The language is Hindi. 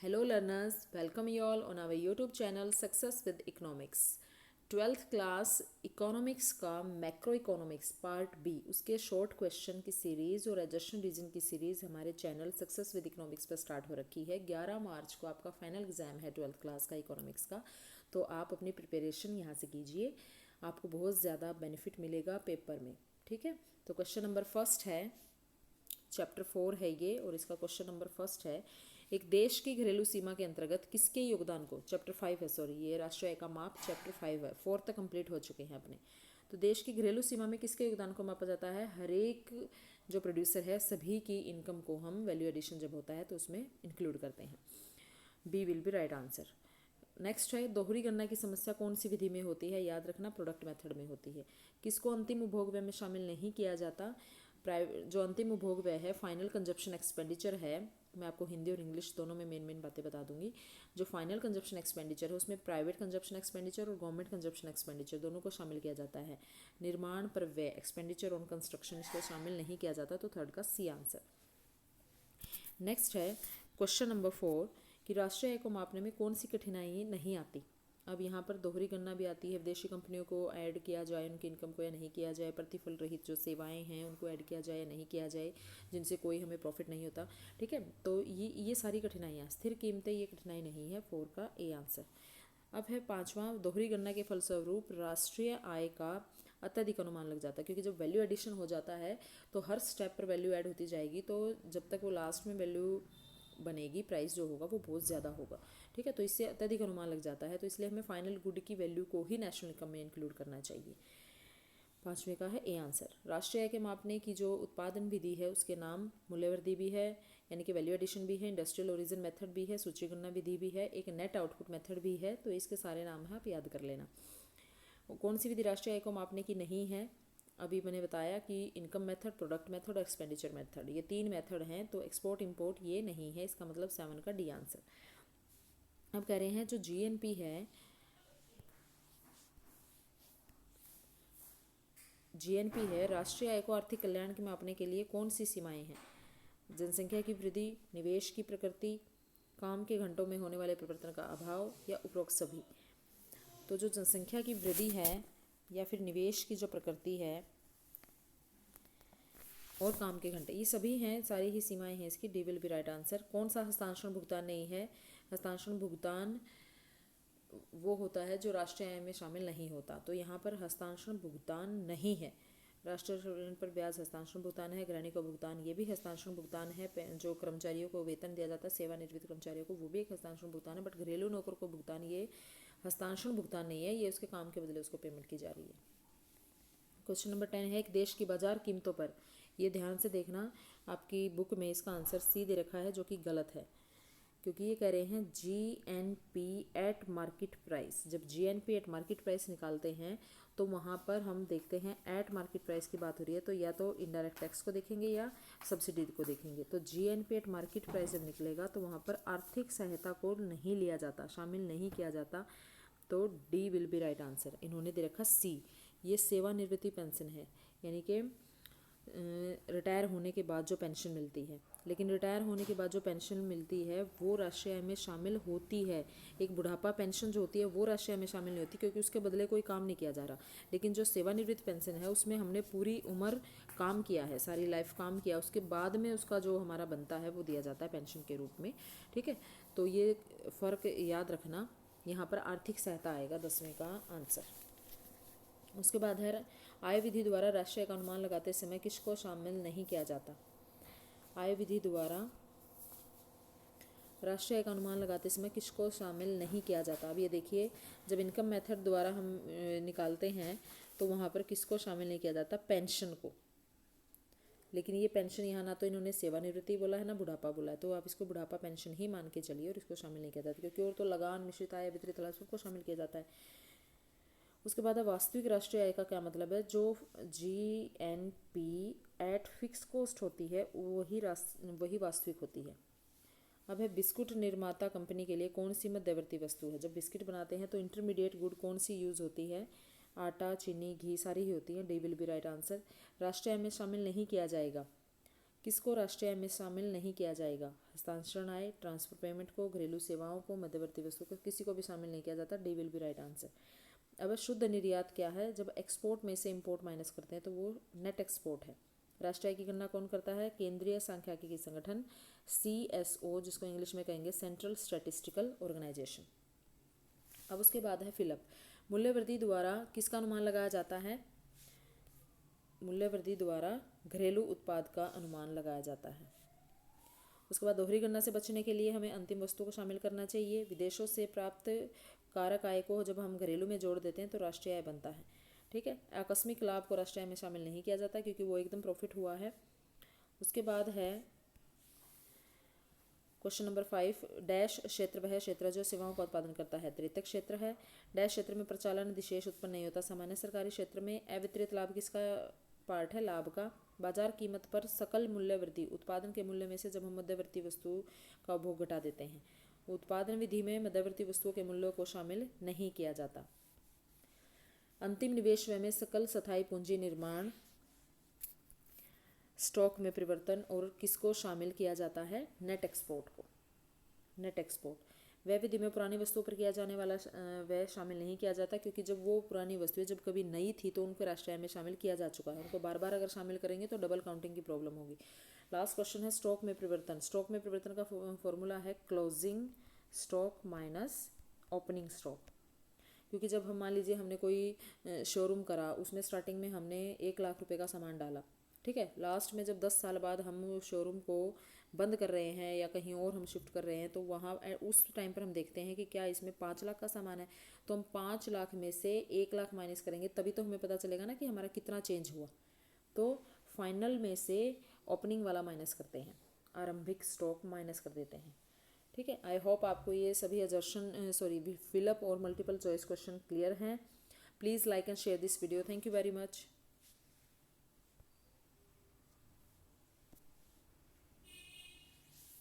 Hello learners, welcome you all on our YouTube channel Success with Economics। 12th class economics का मैक्रो इकोनॉमिक्स पार्ट बी उसके शॉर्ट क्वेश्चन की सीरीज़ और एडजस्टेड रीजन की सीरीज़ हमारे चैनल सक्सेस विद इकोनॉमिक्स पर स्टार्ट हो रखी है। 11 मार्च को आपका फाइनल एग्जाम है 12th क्लास का इकोनॉमिक्स का, तो आप अपनी प्रिपरेशन यहाँ से कीजिए, आपको बहुत ज़्यादा बेनिफिट मिलेगा पेपर में। ठीक है, तो क्वेश्चन नंबर फर्स्ट है, चैप्टर 4 है ये और इसका क्वेश्चन नंबर फर्स्ट है, एक देश की घरेलू सीमा के अंतर्गत किसके योगदान को, चैप्टर 5 है, सॉरी ये राष्ट्रीय आय का माप चैप्टर 5 है, 4 तक कंप्लीट हो चुके हैं अपने। तो देश की घरेलू सीमा में किसके योगदान को मापा जाता है, हर एक जो प्रोड्यूसर है सभी की इनकम को हम वैल्यू एडिशन जब होता है तो उसमें इंक्लूड करते हैं। B will be right answer. Next है, दोहरी गणना की समस्या कौन सी विधि में होती है, याद रखना प्रोडक्ट मेथड में होती है। किसको अंतिम उपभोग व्यय में शामिल नहीं किया जाता, प्राइवेट जो अंतिम उपभोग व्यय है फाइनल कंजप्शन एक्सपेंडिचर है, मैं आपको हिंदी और इंग्लिश दोनों में मेन बातें बता दूंगी। जो फाइनल कंजप्शन एक्सपेंडिचर है उसमें प्राइवेट कंजप्शन एक्सपेंडिचर और गवर्नमेंट कंजप्शन एक्सपेंडिचर दोनों को शामिल किया जाता है। निर्माण पर व्यय एक्सपेंडिचर ऑन कंस्ट्रक्शन इसको शामिल नहीं किया जाता, तो थर्ड का सी आंसर। नेक्स्ट है क्वेश्चन नंबर 4 कि राष्ट्रीय आय को मापने में कौन सी कठिनाई नहीं आती। अब यहाँ पर दोहरी गणना भी आती है, विदेशी कंपनियों को ऐड किया जाए उनकी इनकम को या नहीं किया जाए, प्रतिफल रहित जो सेवाएं हैं उनको ऐड किया जाए या नहीं किया जाए जिनसे कोई हमें प्रॉफिट नहीं होता। ठीक है, तो ये सारी कठिनाइयाँ, स्थिर कीमतें ये कठिनाई नहीं है, 4 का ए आंसर। अब है पांचवा, दोहरी गणना के फलस्वरूप राष्ट्रीय आय का अत्यधिक अनुमान लग जाता है, क्योंकि जब वैल्यू एडिशन हो जाता है तो हर स्टेप पर वैल्यू ऐड होती जाएगी, तो जब तक वो लास्ट में वैल्यू बनेगी प्राइस जो होगा वो बहुत ज़्यादा होगा। ठीक है, तो इससे अत्यधिक अनुमान लग जाता है, तो इसलिए हमें फाइनल गुड की वैल्यू को ही नेशनल इनकम में इंक्लूड करना चाहिए। पांचवें का है ए आंसर। राष्ट्रीय आय के मापने की जो उत्पादन विधि है उसके नाम मूल्यवर्धी भी है, यानी कि वैल्यू एडिशन भी है, इंडस्ट्रियल ओरिजिन मेथड भी है, सूची गणना विधि भी है, एक नेट आउटपुट मेथड भी है, तो इसके सारे नाम है, आप याद कर लेना। कौन सी विधि राष्ट्रीय आय को मापने की नहीं है, अभी मैंने बताया कि इनकम मेथड, प्रोडक्ट मेथड और एक्सपेंडिचर मेथड, ये 3 मेथड हैं, तो एक्सपोर्ट इंपोर्ट ये नहीं है, इसका मतलब 7 का डी आंसर। अब कह रहे हैं जो जीएनपी है, जीएनपी है राष्ट्रीय आय को आर्थिक कल्याण के मापने के लिए कौन सी सीमाएं हैं, जनसंख्या की वृद्धि, निवेश की प्रकृति, काम के घंटों में होने वाले परिवर्तन का अभाव या उपरोक्त सभी। तो जो जनसंख्या की वृद्धि है या फिर निवेश की जो प्रकृति है और काम के घंटे, ये सभी हैं, सारी ही सीमाएं हैं इसकी, D will be right answer. कौन सा हस्तांतरण भुगतान नहीं है, हस्तांतरण भुगतान वो होता है जो राष्ट्रीय आय में शामिल नहीं होता, तो यहाँ पर हस्तांतरण भुगतान नहीं है। राष्ट्रीय ऋण पर ब्याज हस्तांतरण भुगतान है, गृहिणी का भुगतान ये भी हस्तांतरण भुगतान है, जो कर्मचारियों को वेतन दिया जाता है सेवानिवृत्त कर्मचारियों को वो भी एक हस्तांतरण भुगतान है, बट घरेलू नौकर को भुगतान ये हस्तांतरण भुगतान नहीं है, ये उसके काम के बदले उसको पेमेंट की जा रही है। क्वेश्चन नंबर 10 है, एक देश की बाजार कीमतों पर, ये ध्यान से देखना, आपकी बुक में इसका आंसर सी दे रखा है जो कि गलत है, क्योंकि ये कह रहे हैं जीएनपी एट मार्केट प्राइस। जब जीएनपी एट मार्केट प्राइस निकालते हैं तो वहाँ पर हम देखते हैं एट मार्केट प्राइस की बात हो रही है, तो या तो इनडायरेक्ट टैक्स को देखेंगे या सब्सिडी को देखेंगे। तो जीएनपी एट मार्केट प्राइस जब निकलेगा तो वहाँ पर आर्थिक सहायता को नहीं लिया जाता, शामिल नहीं किया जाता, तो D will be right answer. इन्होंने दे रखा सी, ये सेवानिवृत्ति पेंशन है, यानी कि रिटायर होने के बाद जो पेंशन मिलती है, लेकिन रिटायर होने के बाद जो पेंशन मिलती है वो राष्ट्रीय आय में शामिल होती है। एक बुढ़ापा पेंशन जो होती है वो राष्ट्रीय आय में शामिल नहीं होती, क्योंकि उसके बदले कोई काम नहीं किया जा रहा। लेकिन जो सेवानिवृत्त पेंशन है उसमें हमने पूरी उम्र काम किया है, सारी लाइफ काम किया, उसके बाद में उसका जो हमारा बनता है वो दिया जाता है पेंशन के रूप में। ठीक है, तो ये फ़र्क याद रखना, यहाँ पर आर्थिक सहायता आएगा 10वें का आंसर। उसके बाद है, आय विधि द्वारा राष्ट्रीय का अनुमान लगाते समय किसको शामिल नहीं किया जाता। आय विधि द्वारा राष्ट्रीय का अनुमान लगाते समय किसको शामिल नहीं किया जाता। अब ये देखिए, जब इनकम मेथड द्वारा हम निकालते हैं तो वहाँ पर किसको शामिल नहीं किया जाता, पेंशन को। लेकिन ये पेंशन यहाँ ना तो इन्होंने सेवानिवृत्ति बोला है ना बुढ़ापा बोला है, तो आप इसको बुढ़ापा पेंशन ही मान के चलिए और इसको शामिल नहीं किया जाता, क्योंकि और तो लगान, मिश्रित आय, वितरित लाभ सबको शामिल किया जाता है। उसके बाद वास्तविक राष्ट्रीय आय का क्या मतलब है, जो जीएनपी एट फिक्स कॉस्ट होती है वही वास्तविक होती है। अब है, बिस्कुट निर्माता कंपनी के लिए कौन सी मध्यवर्ती वस्तु है। जब बिस्किट बनाते हैं तो इंटरमीडिएट गुड कौन सी यूज़ होती है, आटा, चीनी, घी सारी ही होती है, D will be right answer. राष्ट्रीय आय में शामिल नहीं किया जाएगा, किसको राष्ट्रीय आय में शामिल नहीं किया जाएगा? हस्तांतरण आय, ट्रांसफर पेमेंट को, घरेलू सेवाओं को, मध्यवर्ती वस्तु को, किसी को भी शामिल नहीं किया जाता। D will be right answer. अब शुद्ध निर्यात क्या है? जब एक्सपोर्ट में से इंपोर्ट माइनस करते हैं तो वो नेट एक्सपोर्ट है। राष्ट्रीय आय की गणना कौन करता है? केंद्रीय सांख्यिकी संगठन CSO, जिसको इंग्लिश में कहेंगे सेंट्रल स्टैटिस्टिकल ऑर्गेनाइजेशन। अब उसके बाद है फिलअप। मूल्य वृद्धि द्वारा किसका अनुमान लगाया जाता है? मूल्य वृद्धि द्वारा घरेलू उत्पाद का अनुमान लगाया जाता है। उसके बाद दोहरी गणना से बचने के लिए हमें अंतिम वस्तु को शामिल करना चाहिए। विदेशों से प्राप्त कारक आय को जब हम घरेलू में जोड़ देते हैं तो राष्ट्रीय आय बनता है। ठीक है। आकस्मिक लाभ को राष्ट्रीय आय में शामिल नहीं किया जाता क्योंकि वो एकदम प्रॉफिट हुआ है। उसके बाद है क्वेश्चन नंबर 5। डैश क्षेत्र वह क्षेत्र जो सेवाओं का उत्पादन करता है। तृतीयक क्षेत्र है। डैश क्षेत्र में प्रचालन अधिशेष उत्पन्न नहीं होता। सामान्य सरकारी क्षेत्र में अवितरित लाभ किसका पार्ट है? लाभ का। बाजार कीमत पर सकल मूल्य वृद्धि, उत्पादन के मूल्य में से जब हम मध्यवर्ती वस्तु का उपभोग घटा देते हैं। उत्पादन विधि में मध्यवर्ती वस्तुओं के मूल्यों को शामिल नहीं किया जाता। अंतिम निवेश व्यय में सकल स्थायी पूंजी निर्माण, स्टॉक में परिवर्तन और किसको शामिल किया जाता है? नेट एक्सपोर्ट को। नेट एक्सपोर्ट व्यय विधि में पुरानी वस्तुओं पर किया जाने वाला व्यय शामिल नहीं किया जाता क्योंकि जब वो पुरानी वस्तुएं जब कभी नई थी तो उनको राष्ट्रीय आय में शामिल किया जा चुका है। उनको बार बार अगर शामिल करेंगे तो डबल काउंटिंग की प्रॉब्लम होगी। लास्ट क्वेश्चन है स्टॉक में परिवर्तन। स्टॉक में परिवर्तन का फॉर्मूला है closing stock minus opening stock. क्योंकि जब हम मान लीजिए हमने कोई शोरूम करा, उसमें स्टार्टिंग में हमने 1,00,000 रुपये का सामान डाला। ठीक है। लास्ट में जब 10 साल बाद हम शोरूम को बंद कर रहे हैं या कहीं और हम शिफ्ट कर रहे हैं तो वहाँ उस टाइम पर हम देखते हैं कि क्या इसमें 5 लाख का सामान है, तो हम 5 लाख में से 1,00,000 माइनस करेंगे तभी तो हमें पता चलेगा ना कि हमारा कितना चेंज हुआ। तो फाइनल में से ओपनिंग वाला माइनस करते हैं, आरंभिक स्टॉक माइनस कर देते हैं। ठीक है। आई होप आपको ये सभी फिलअप और मल्टीपल चॉइस क्वेश्चन क्लियर हैं। Please like and share this video. Thank you very much.